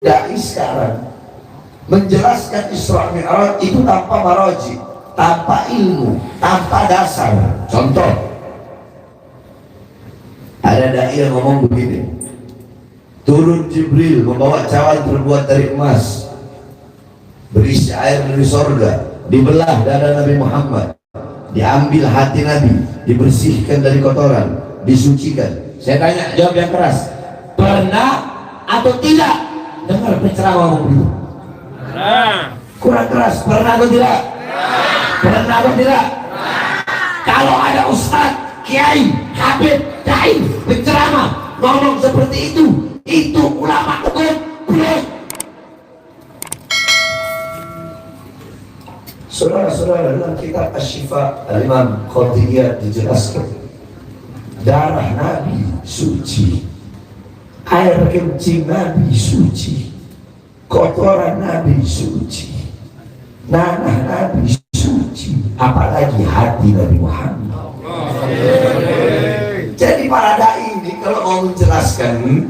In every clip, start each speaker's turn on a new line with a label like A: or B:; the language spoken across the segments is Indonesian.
A: dai sekarang menjelaskan Isra Mi'raj itu tanpa maraji, tanpa ilmu, tanpa dasar. Contoh, ada dai yang ngomong begini, turun Jibril membawa cawan terbuat dari emas, berisi air dari sorga, dibelah dada Nabi Muhammad, diambil hati Nabi, dibersihkan dari kotoran, disucikan. Saya tanya, jawab yang keras, pernah atau tidak dengar penceramah begitu? Kurang keras, pernah atau tidak? Pernah atau tidak? Kalau ada ustaz, kiai, habib, dai, penceramah ngomong seperti itu ulama goblok. Saudara-saudara, dalam kitab Asy-Syifa Al-Imam Qatibiyah dijelaskan, darah Nabi suci, air kencing Nabi suci, kotoran Nabi suci, nanah Nabi suci, apalagi hati Nabi Muhammad. Jadi para dai ini kalau mau menjelaskan,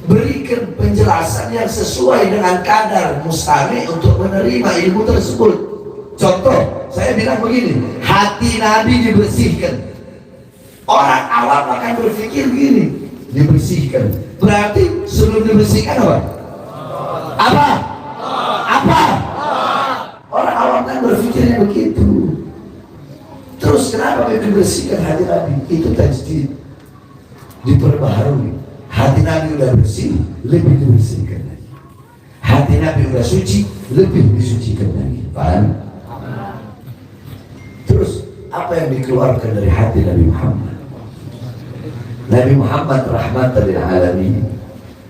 A: berikan penjelasan yang sesuai dengan kadar mustami untuk menerima ilmu tersebut. Contoh, saya bilang begini, hati Nabi dibersihkan. Orang awam akan berpikir begini, dibersihkan. Berarti sebelum dibersihkan apa? Apa? Orang awam kan berpikirnya begitu. Terus kenapa dibersihkan hati Nabi? Itu tajdid, diperbaharui. Hati Nabi udah bersih, lebih dibersihkan lagi. Hati Nabi udah suci, lebih disucikan lagi. Paham? Terus apa yang dikeluarkan dari hati Nabi Muhammad? Nabi Muhammad rahmatan lil alamin.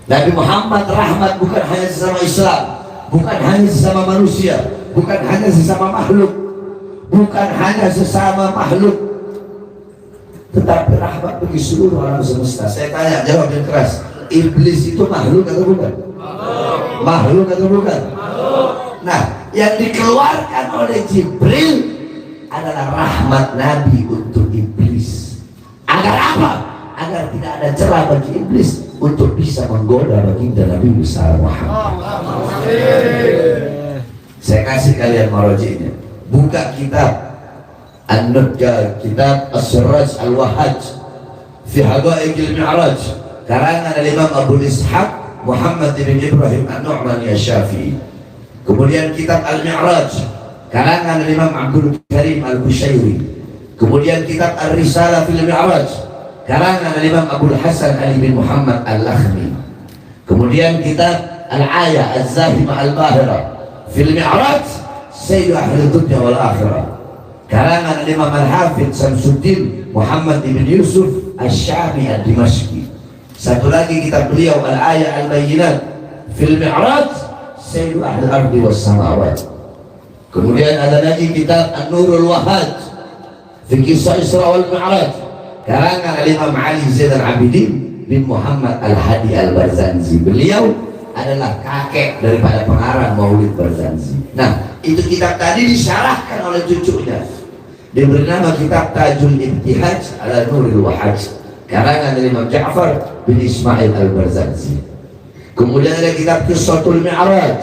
A: Nabi Muhammad rahmat bukan hanya sesama Islam, bukan hanya sesama manusia, bukan hanya sesama makhluk, tetapi rahmat bagi seluruh alam semesta. Saya tanya, jawab yang keras, iblis itu makhluk atau bukan? Makhluk atau bukan? Nah, yang dikeluarkan oleh Jibril adalah rahmat Nabi untuk iblis. Agar apa? Agar tidak ada celah bagi iblis untuk bisa menggoda baginda Nabi besar Muhammad. Saya kasih kalian marojinya. Buka kitab An-Nujjar, kitab As-Siraj Al-Wahhaj fi Haqaiqil Mi'raj, karangan Imam Abu Ishaq Muhammad bin Ibrahim An-Nu'mani Asy-Syafi'i. Kemudian kitab Al-Mi'raj, karangan Imam Abdul Karim Al-Bushairi. Kemudian kitab Ar-Risalah fil Mi'raj, karangan Imam Abu Hasan Ali bin Muhammad Al-Lakhmi. Kemudian kitab Al-Ayah Az-Zahimah Al-Bahira fil Mi'raj Sayyid Ahli Dunya wal Akhirah, karangan Imam Al-Hafidh Samsuddin Muhammad ibn Yusuf Asy-Syami Ad-Dimashqi. Satu lagi kitab beliau Al-Ayah Al-Bayyinat fil Mi'raj Sayyid Ahli Ardi was Samawat. Kemudian ada lagi kitab An-Nurul Wahhaj fi Kisah Isra wal Mi'raj, karangan Imam Ali Zain Al-Abidin bin Muhammad Al-Hadi Al-Barzanji. Beliau adalah kakek daripada pengarang Maulid Barzanji. Nah, itu kitab tadi disyarahkan oleh cucunya, diberi nama kitab Tajul Ibtihaj ala Nuril Wahhaj, karangan Imam Ja'far bin Ismail Al-Barzanji. Kemudian ada kitab Qissatul Mi'raj,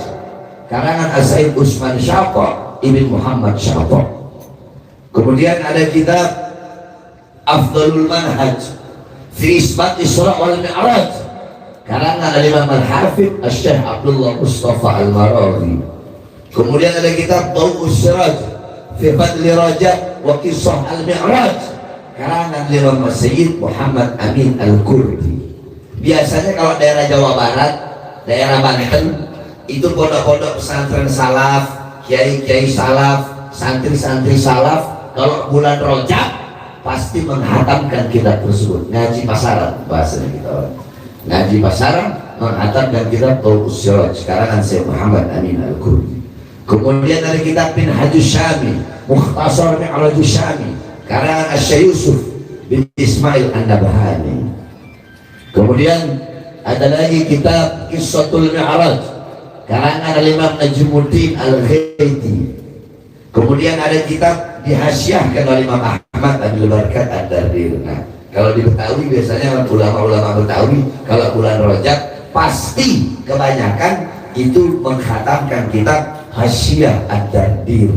A: karangan As-Said Usman Syafa' ibn Muhammad Syafa'. Kemudian ada kitab Afdalul Manhaj fi Isbat Isra wal Mi'raj, karangan Imam Al-Hafidh Asy-Syaikh Abdullah Mustafa Al-Maraghi. Kemudian ada kitab Daw'us Siraj fi Fadli Rajab wa Qissah Al-Mi'raj, karangan Imam Sayyid Muhammad Amin Al-Kurdi. Biasanya kalau daerah Jawa Barat, daerah Banten, itu pondok-pondok pesantren salaf, kiai-kiai salaf, santri-santri salaf, kalau bulan Rajab pasti menghatamkan kitab tersebut. Ngaji pasaran bahasanya kita orang. Ngaji pasaran menghatamkan kitab Daw'us Siraj, karangan Syekh Muhammad Amin Al-Kurdi. Kemudian ada kitab Minhajus Syami, Mukhtasar Mi'rajus Syami, karangan Asy-Syaikh Yusuf bin Ismail An-Nabhani. Kemudian ada lagi kitab Qissatul Mi'raj, karangan Imam Najmuddin Al-Ghaiti. Kemudian ada kitab dihasyiahkan oleh Imam Ahmad Abdul Barakat Ad-Dardir. Nah, kalau di Betawi biasanya ulama-ulama Betawi kalau bulan Rajab pasti kebanyakan itu mengkhatamkan kitab Hasyiah Ad-Dardir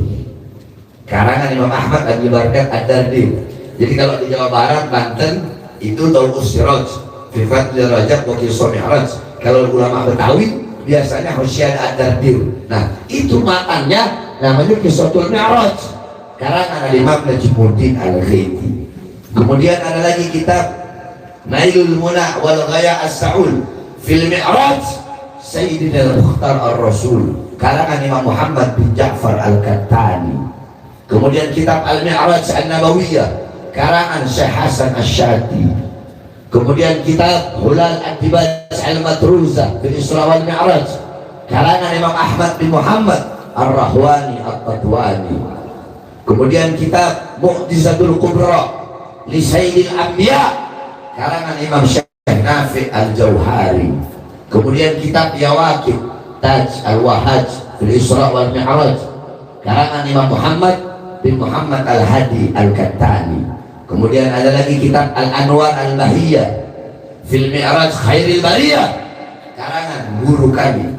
A: karangan Imam Ahmad Abdul Barakat Ad-Dardir. Jadi kalau di Jawa Barat, Banten itu Tauqus Siraj fi Fadlil Rajab wa Qisah Mi'raj. Kalau ulama Betawi biasanya Hasyiah Ad-Dardir. Nah itu matanya namanya Qissatul Mi'raj karangan Imam Najmuddin Al-Ghaiti. Kemudian ada lagi kitab Nailul Muna wal Ghaya As-Sa'ul fil Mi'raj Sayyidina Al-Mukhtar Ar-Rasul karangan Imam Muhammad bin Ja'far Al-Kattani. Kemudian kitab Al-Mi'raj An-Nabawiyah karangan Syekh Hasan Asy-Syati. Kemudian kitab Hulal Ad-Dibaj Al-Matruza fil Isra wal Mi'raj karangan Imam Ahmad bin Muhammad Ar-Rahwani At-Tatwani. Kemudian kitab Mu'jizatul Kubra li Sayyidil Anbiya karangan Imam Syekh Nafi' Al-Jauhari. Kemudian kitab Yawaqid Taj Al-Wahaj fil Isra wal Mi'raj karangan Imam Muhammad bin Muhammad Al-Hadi Al-Kattani. Kemudian ada lagi kitab Al-Anwar Al-Bahiyah fil Mi'raj Khairil Bariyah karangan guru kami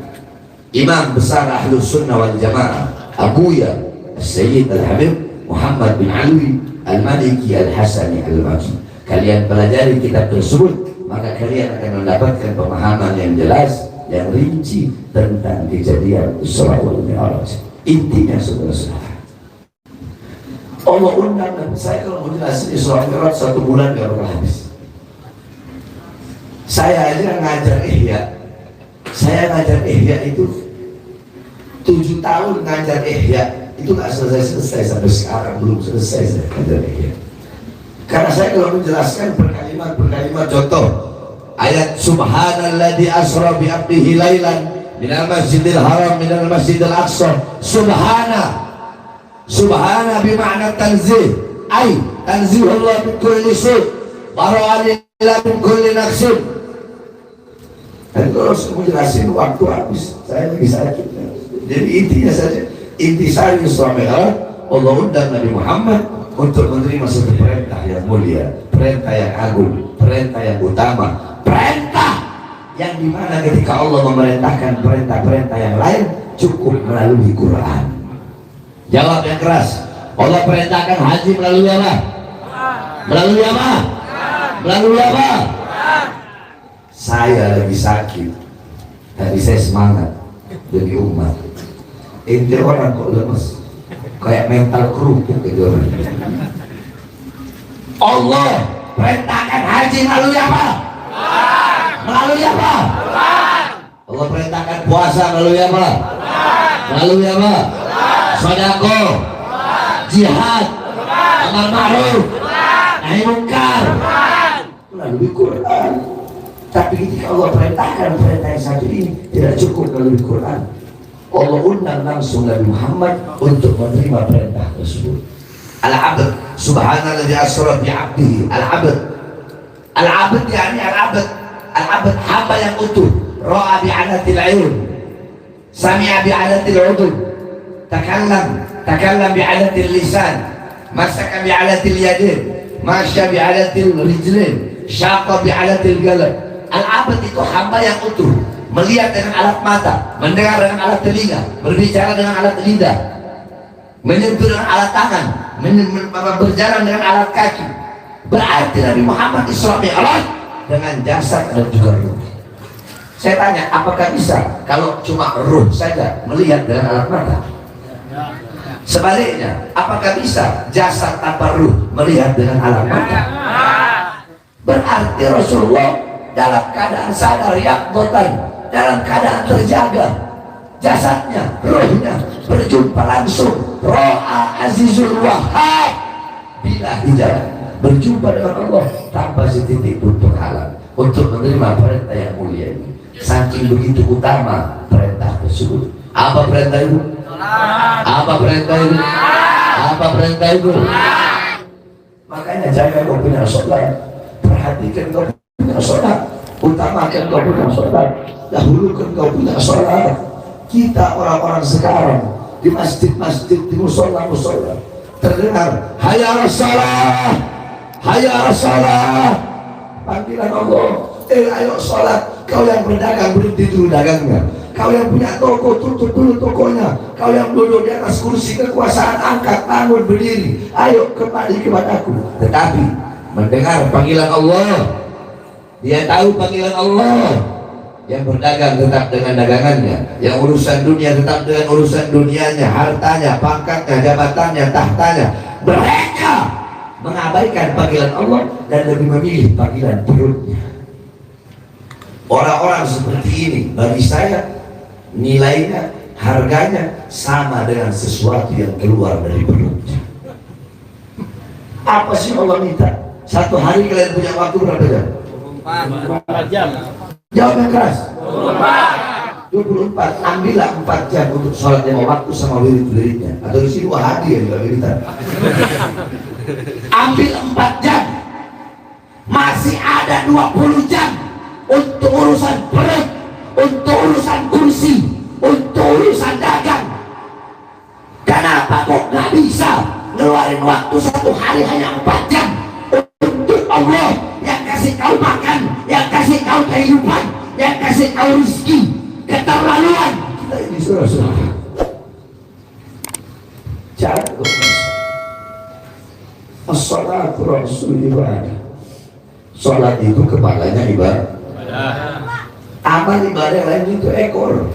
A: Imam besar Ahlus Sunnah wal Jamaah Abuya Sayyid Al-Habib Muhammad bin Alwi Al-Maliki Al-Hasani Al-Maki. Kalian pelajari kitab tersebut, maka kalian akan mendapatkan pemahaman yang jelas, yang rinci tentang kejadian Isra wal Mi'raj. Intinya saudara-saudara, Allah undang, dan saya kalau mau jelasin Isra wal Mi'raj 1 bulan gak bakal habis. Saya aja ngajar Ihya, saya ngajar Ihya itu 7 tahun ngajar Ihya, itu gak selesai-selesai sampai sekarang, belum selesai saya ngajar Ihya. Karena saya kalau menjelaskan berkalimat contoh ayat Subhanalladzi asra bi 'abdihi lailan minal masjidil haram minal masjidil aqsa. Subhana bima'na tanzih, ay tanzihullah min kulli su' bara'alillah min kulli naqsin. Dan kalau saya menjelasin waktu habis, saya lagi sakit. Jadi intinya saja, intisari Isra Mi'raj, Allah undang Nabi Muhammad untuk menerima satu perintah yang mulia, perintah yang agung, perintah yang utama, perintah yang dimana ketika Allah memerintahkan perintah-perintah yang lain cukup melalui Quran. Jawab yang keras. Allah perintahkan haji melalui apa? Melalui apa? Melalui apa? Saya lagi sakit, tapi saya semangat jadi umat. Ini orang kok lemes, kayak mental kerupuk gitu. Allah perintahkan haji melalui apa? Melalui apa? Allah perintahkan puasa melalui apa? Melalui apa? Sedekah, jihad, amar ma'ruf, nahi munkar, melalui Quran. Tapi ketika Allah perintahkan perintah yang satu ini tidak cukup melalui Quran. Allah undang langsung Nabi Muhammad untuk menerima perintah tersebut. Al-Abd, Subhanalladzi asra bi 'abdihi. Al-Abd, Al-Abd yakni Al-Abd, Al-Abd hamba yang utuh. Ra'a bi 'alatil 'ilm, sami'a bi 'alatil 'udhun, takallam bi 'alatil lisan, masaka bi 'alatil yadin, masya bi 'alatil rijlin, syaqa bi 'alatil qalb. Al-Abd itu hamba yang utuh, melihat dengan alat mata, mendengar dengan alat telinga, berbicara dengan alat lidah, menyentuh dengan alat tangan, berjalan dengan alat kaki. Berarti Nabi Muhammad Isra Mi'raj dengan jasad dan juga ruh. Saya tanya, apakah bisa kalau cuma ruh saja melihat dengan alat mata? Sebaliknya, apakah bisa jasad tanpa ruh melihat dengan alat mata? Berarti Rasulullah dalam keadaan sadar yaqdatan, dalam keadaan terjaga, jasadnya, rohnya berjumpa langsung. Ra'a azizul wahhab bila hijab, berjumpa dengan Allah tanpa setitik pun penghalang untuk menerima perintah yang mulia ini. Saking begitu utama perintah tersebut. Apa perintah itu? Apa perintah itu? Apa perintah itu? Makanya jaga kau punya sholat, perhatikan kau punya sholat, utamakan kau punya sholat, dahulukan kau punya sholat. Kita orang-orang sekarang di masjid-masjid, di musola-musola terdengar hayya as-salah, hayya as-salah, panggilan Allah, ayo sholat. Kau yang berdagang, berhenti dulu dagangnya. Kau yang punya toko, tutup dulu tokonya. Kau yang duduk di atas kursi kekuasaan, angkat tangan, berdiri. Ayo kembali kepadaku. Tetapi mendengar panggilan Allah, dia tahu panggilan Allah. Yang berdagang tetap dengan dagangannya, yang urusan dunia tetap dengan urusan dunianya, hartanya, pangkatnya, jabatannya, tahtanya. Mereka mengabaikan panggilan Allah dan lebih memilih panggilan perutnya. Orang-orang seperti ini bagi saya nilainya, harganya sama dengan sesuatu yang keluar dari perutnya. Apa sih Allah minta? Satu hari kalian punya waktu berapa jam?
B: 24 jam.
A: Jawab yang keras. 24. Ambillah 4 jam untuk sholat lima waktu sama wirid-wiridnya. Atau isi 2 hari ya juga wiridan. Ambil 4 jam. Masih ada 20 jam untuk urusan perut, untuk urusan kursi, untuk urusan dagang. Kenapa kok nggak bisa ngeluarin waktu satu hari hanya 4 jam untuk Allah yang kasih kau makan, yang kasih kau kehidupan, yang kasih kau rezeki? Keterlaluan kita ini, saudara-saudara. Jatuh. As-salatu rasul ibadah. Salat itu kepalanya ibadah. Amal ibadah lain itu ekor.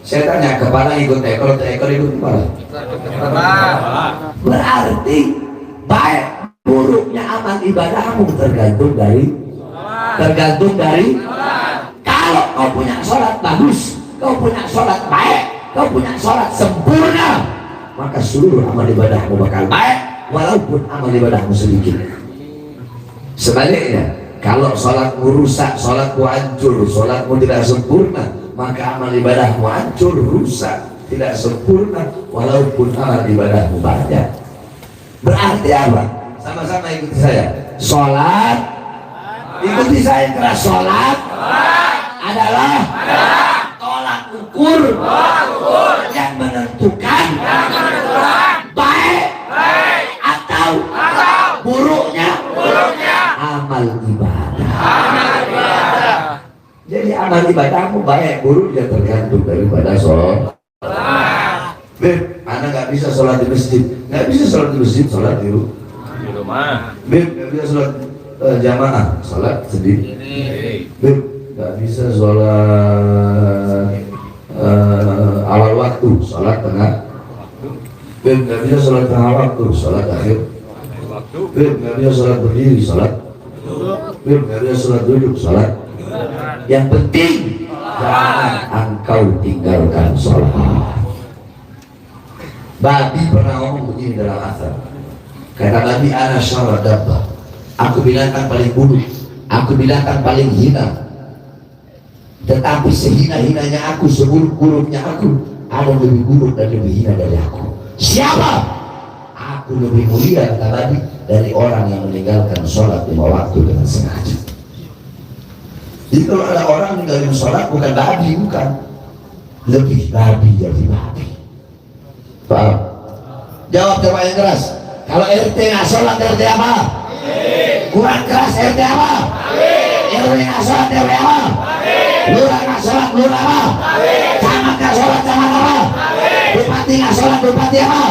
A: Saya tanya, kepala ikut ekor atau ekor ikut kepala? Berarti baik buruknya amal ibadahmu tergantung dari kalau kau punya sholat bagus, kau punya sholat baik, kau punya sholat sempurna, maka seluruh amal ibadahmu bakal baik walaupun amal ibadahmu sedikit. Sebaliknya, kalau sholatmu rusak, sholatmu hancur, sholatmu tidak sempurna, maka amal ibadahmu hancur, rusak, tidak sempurna walaupun amal ibadahmu banyak. Berarti apa? Sama-sama ikuti saya. Sholat, ikuti saya keras. Sholat adalah tolak ukur yang menentukan baik atau buruknya amal ibadah. Jadi amal ibadahmu baik buruk ya tergantung daripada sholat. Beb, anak nggak bisa sholat di masjid, nggak bisa sholat di masjid, sholat di rumah. Beb, nggak bisa sholat jamaah, sholat sendiri. Beb, nggak bisa sholat awal waktu, sholat tengah. Beb, nggak bisa sholat tengah waktu, sholat akhir. Beb, nggak bisa sholat berdiri, sholat. Beb, nggak bisa sholat duduk, sholat. Yang penting jangan engkau tinggalkan sholat. Babi pernah ngomong begini dalam asar. Kata Babi, ana syarra dabbah. Aku binatang paling buruk, aku binatang paling hina. Tetapi sehina-hinanya aku, seburuk-buruknya aku, ada lebih buruk dan lebih hina dari aku. Siapa? Aku lebih mulia, kata Babi, dari orang yang meninggalkan sholat 5 waktu dengan sengaja. Jadi kalau ada orang meninggalkan sholat, bukan babi, bukan. Lebih babi jadi babi. Paham? Jawab coba yang keras. Kalau RT nggak sholat, RT apa? Kurang keras, RT apa? RW nggak sholat, RW apa? Lurah nggak sholat, lurah apa? Camat nggak sholat, camat apa? Bupati nggak sholat, bupati apa?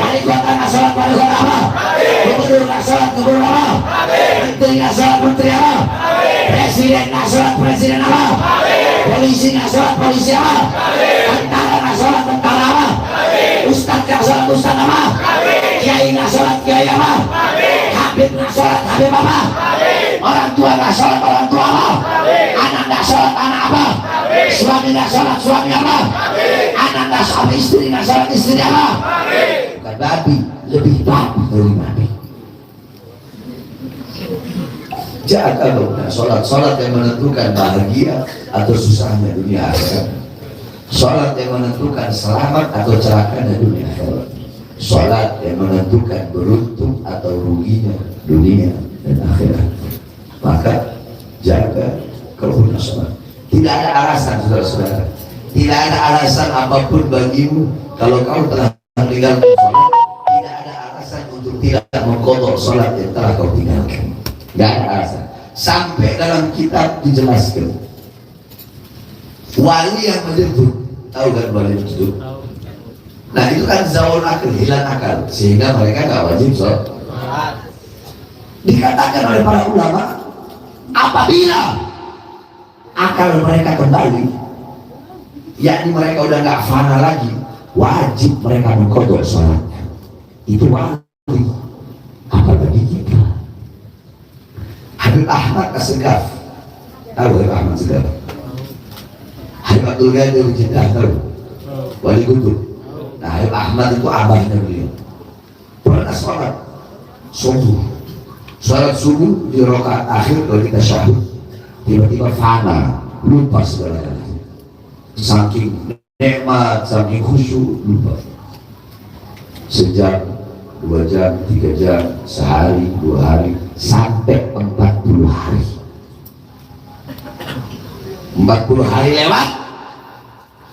A: Wali kota nggak sholat, wali kota apa? Gubernur nggak sholat, gubernur apa? Menteri nggak sholat, menteri apa? Presiden nggak sholat, presiden apa? Polisi nggak sholat, polisi apa? Tentara nggak sholat, tentara apa? Ustadz nggak sholat, ustadz apa? Kiai nggak sholat, kiai apa? Habib nggak sholat, habib apa? Orang tua nggak sholat, orang tua apa? Anak nggak sholat, anak apa? Suami nggak sholat, suami apa? Anak nggak sholat, istri nggak sholat, istri apa? Bukan babi, lebih babi dari babi. Jaga dong, sholat yang menentukan bahagia atau susahnya dunia akhirat. Sholat yang menentukan selamat atau celakanya dunia akhirat. Sholat yang menentukan beruntung atau ruginya dunia dan akhirat. Maka jaga kerukunan sholat. Tidak ada alasan, saudara-saudara. Tidak ada alasan apapun bagimu kalau kau telah meninggalkan sholat. Tidak ada alasan untuk tidak mengqadha sholat yang telah kau tinggalkan. Tidak ada alasan. Sampai dalam kitab dijelaskan Wali yang menjemput, tahu kan wali menjemput? Nah itu kan zawal akal, hilang akal, sehingga mereka nggak wajib sholat. Dikatakan oleh para ulama, apabila akal mereka kembali, yakni mereka udah nggak fana lagi, wajib mereka mengkodok sholatnya. Itu wali. Apalagi kita. Habib Ahmad As-Segaf, tahu Habib Ahmad As-Segaf? Habib Abdul Ghadir Jeddah, tahu? Wali Kutub. Nah Habib Ahmad itu abahnya beliau. Pernah sholat subuh di rakaat akhir kalau kita syahud, tiba-tiba fana, lupa segala-galanya, saking nikmat, saking khusyuk, lupa. Sejam, 2 jam, 3 jam, sehari, 2 hari, sampai 40 hari. 40 hari lewat,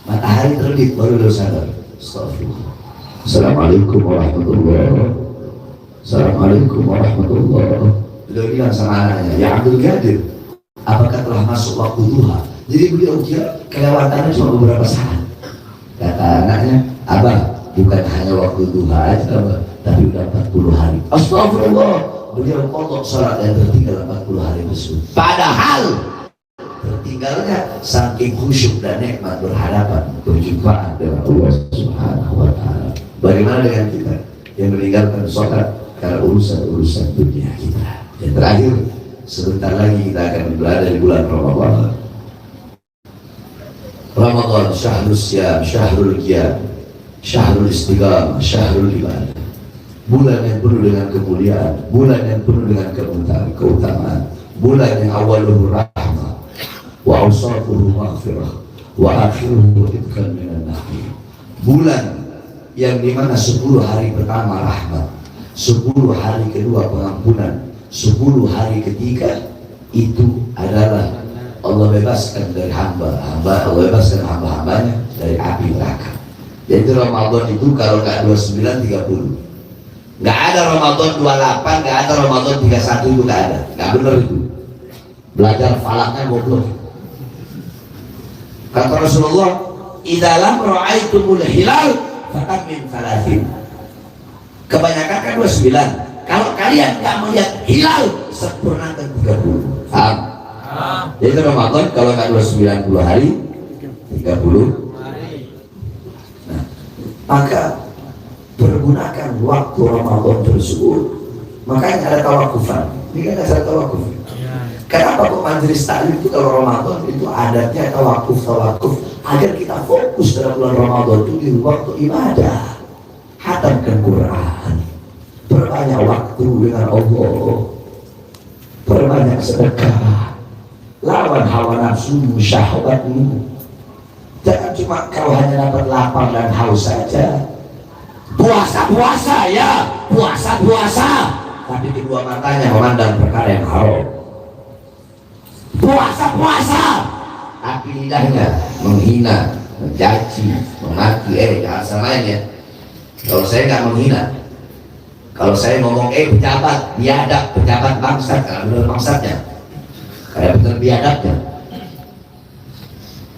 A: matahari terbit, baru dia sadar. Astagfirullah. Assalamualaikum warahmatullahi wabarakatuh. Assalamualaikum warahmatullahi wabarakatuh. Beliau bilang sama anaknya, ya Abdul Ghadir, apakah telah masuk waktu duha? Jadi beliau kira kelewatannya cuma beberapa saat. Kata anaknya, abah, bukan hanya waktu duha aja, abah, tapi udah 40 hari. Astagfirullah. Beliau kodok sholat yang tertinggal 40 hari tersebut. Padahal tertinggalnya saking khusyuk dan nikmat berhadapan berjumpa dengan Allah Subhanahu wa Ta'ala. Bagaimana dengan kita yang meninggalkan sholat karena urusan dunia kita? Dan terakhir, sebentar lagi kita akan berada di bulan Ramadan. Ramadan, syahrul siyam, syahrul qiyam, syahrul istiqamah, syahrul ibadah. Bulan yang penuh dengan kemuliaan, bulan yang penuh dengan keutamaan, bulan yang awaluhu rahmah, wa awsatuhu maghfirah, wa akhiruhu idkhan minan nahir. Bulan yang dimana 10 hari pertama rahmat, 10 hari kedua pengampunan, 10 hari ketiga itu adalah Allah bebaskan dari Allah bebaskan hamba-hambanya dari api neraka. Jadi Ramadan itu kalau nggak 29, 30. Nggak ada Ramadan 28, nggak ada Ramadan 31, itu nggak ada. Nggak benar itu. Belajar falaknya goblok. Kata Rasulullah, "Idzalam ra'aitumul hilal faqad min 30." Kebanyakan kan 29. Kalau kalian nggak melihat hilal, sempurnakan 30. Paham? Jadi Ramadan kalau nggak 29 hari, 30 hari. Nah, maka pergunakan waktu Ramadan tersebut. Makanya ada tawakufan. Ini kan ada tawakuf. Kenapa kok majelis taklim itu kalau Ramadan itu adatnya tawakuf agar kita fokus dalam bulan Ramadan itu di waktu ibadah. Hatamkan Quran, perbanyak waktu dengan Allah, perbanyak sedekah, lawan hawa nafsu syahwatmu. Jangan cuma kau hanya dapat lapar dan haus saja. Puasa ya, puasa, tapi kedua matanya memandang perkara yang haram. Puasa, tapi lidahnya menghina, mencaci, memaki. Jangan lain ya. Kalau saya nggak menghina, kalau saya ngomong pejabat biadab, pejabat bangsat, karena benar bangsatnya, karena benar biadabnya.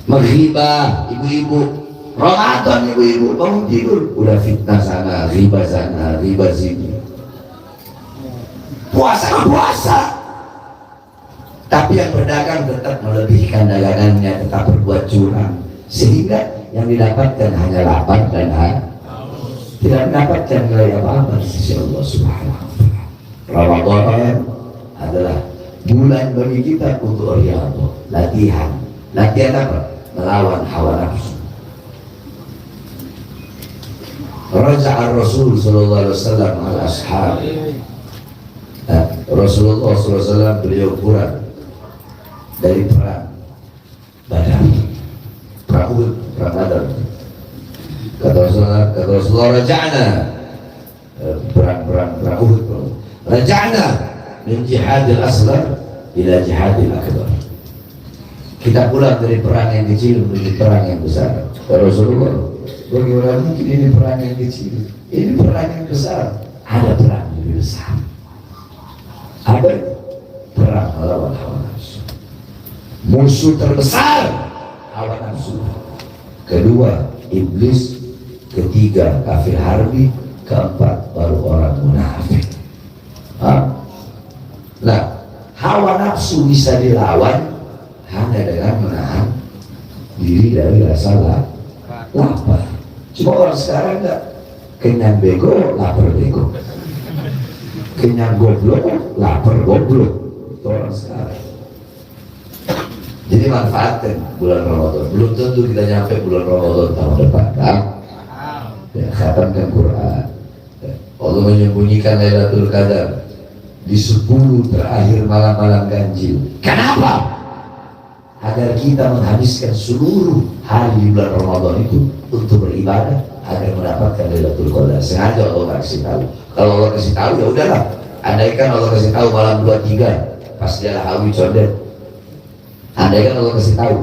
A: Menghibah ibu-ibu Ramadan, ibu-ibu bangun tidur udah fitnah sana, riba sini. Puasa, tapi yang berdagang tetap melebihkan dagangannya, tetap berbuat curang, sehingga yang didapatkan hanya lapar dan tidak mendapatkan nilai apa-apa di sisi Allah Subhanahu wa Ta'ala. Ramadan adalah bulan bagi kita untuk riyadhah, latihan apa? Melawan hawa nafsu. Raja'a Rasul sallallahu alaihi wasallam al-ashab. Rasulullah sallallahu alaihi wasallam beliau pulang dari perang Badar, perang Badar. Kata Rasulullah, raja'na, perang Uhud, raja'na min jihadil asghar ila jihadil akbar. Kita pulang dari perang yang kecil menuju perang yang besar. Kata Rasulullah, bagaimana mungkin ini perang yang kecil? Ini perang yang besar. Ada perang yang lebih besar. Ada perang melawan hawa nafsu. Musuh terbesar hawa nafsu. Kedua, iblis. Ketiga, kafir harbi. Keempat, baru orang munafik. Nah, hawa nafsu bisa dilawan hanya dengan menahan diri dari rasa lapar. Cuma orang sekarang enggak, kenyang bego, lapar bego. Kenyang goblok, lapar goblok. Itu orang sekarang. Jadi manfaatkan bulan Ramadan. Belum tentu kita nyampe bulan Ramadan tahun depan. Ya, khatamkan Quran. Allah menyembunyikan Lailatul Qadar di 10 terakhir malam-malam ganjil. Kenapa? Agar kita menghabiskan seluruh hari di bulan Ramadan itu untuk beribadah agar mendapatkan Lailatul Qadar. Sengaja Allah kasih tahu. Kalau Allah kasih tahu ya udahlah. Andaikan Allah kasih tahu malam 23 pas dia hawi condet. Andaikan Allah kasih tahu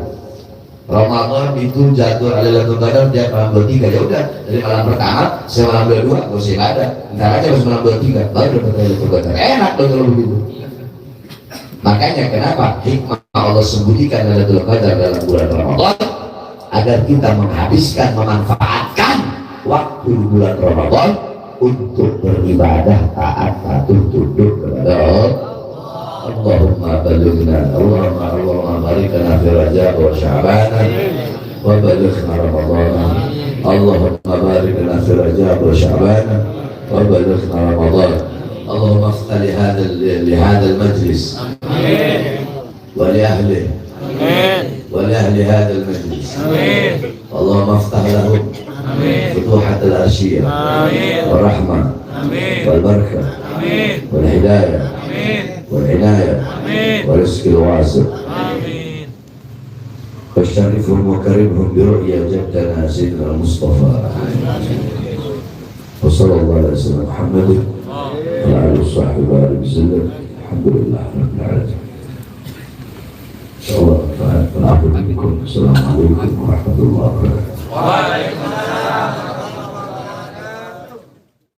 A: Ramadan itu jatuh Lailatul Qadar dia malam 23, ya udah dari malam pertama saya malam 22 gak usah ada. Ntar aja pas malam 23 baru dapat Lailatul Qadar. Enak dong kalau begitu. Makanya kenapa hikmah Allah sembunyikan Lailatul Qadar dalam bulan Ramadan agar kita menghabiskan, memanfaatkan waktu bulan Ramadan untuk beribadah, taat, patuh, tunduk kepada Allah. Allahumma balighna, Allahumma barikna fi Rajab wa Sya'ban wa balighna Ramadan. Allahumma barikna fi Rajab wa Sya'ban wa balighna Ramadan. Allahumma iftah li hadha al-majlis wa li ahlihi wa li ahli hadha al-majlis. Allahumma iftah lahum فتوحة العشية والرحمة والبركة والهداية والعناية والرزق الواسع واشرفهم وكرمهم برؤيا جدنا سيدنا المصطفى وصلى الله على سيدنا محمد وعلى آله وصحبه وسلم. الحمد لله رب العالمين. إن شاء الله تعالى نعبد منكم. السلام عليكم ورحمة الله وبركاته.